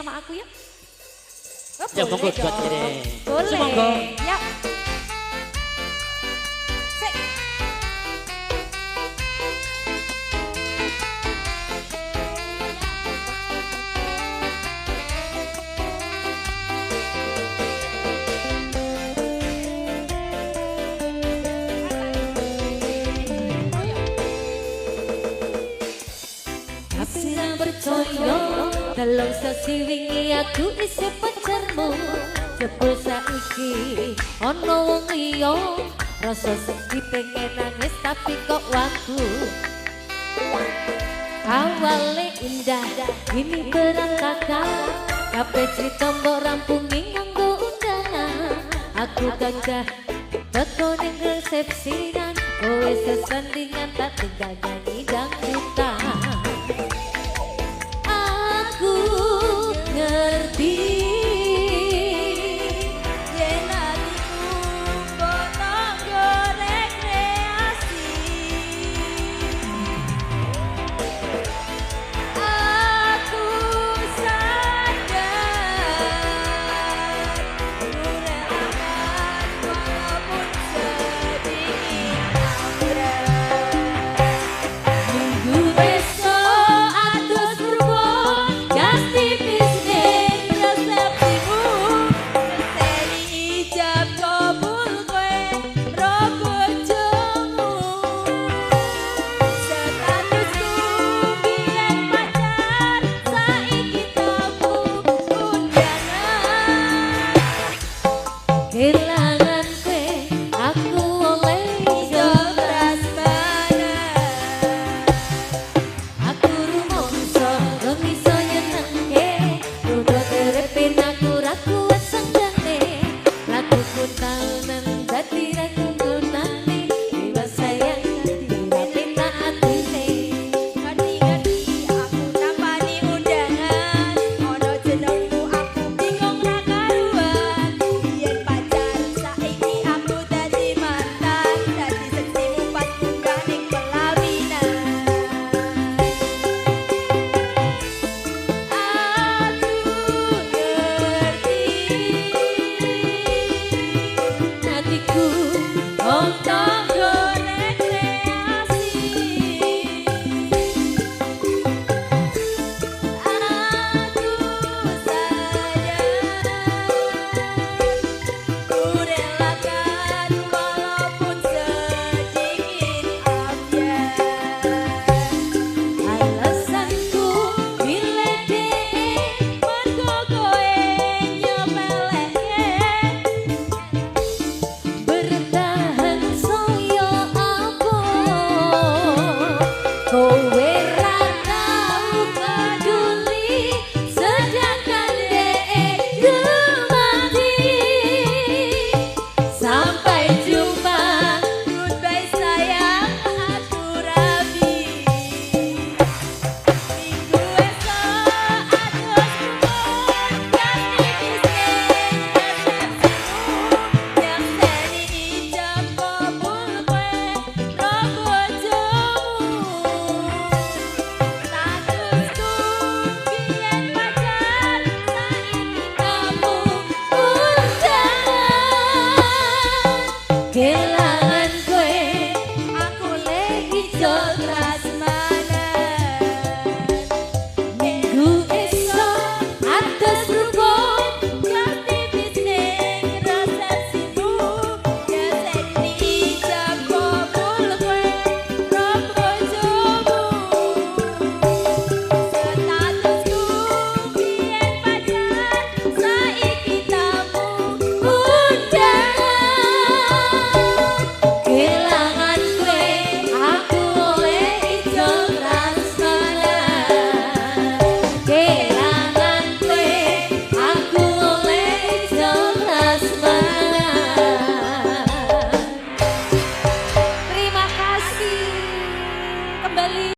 sama aku ya? Oh, Ya monggo buat kirim. Boleh. Monggo. Ya. Sik. Kasih percaya dalam sasi wingi aku isih pacarmu. Jebul saiki ana wong liya rasa sedih pengen nangis tapi kok waku. Awalnya indah ini berantakan, kabeh cerita mbok rampungi nganggo undangan. Aku gagah teko ning resepsi dan kowe sesandingan tak tinggal nyanyi dangdutan.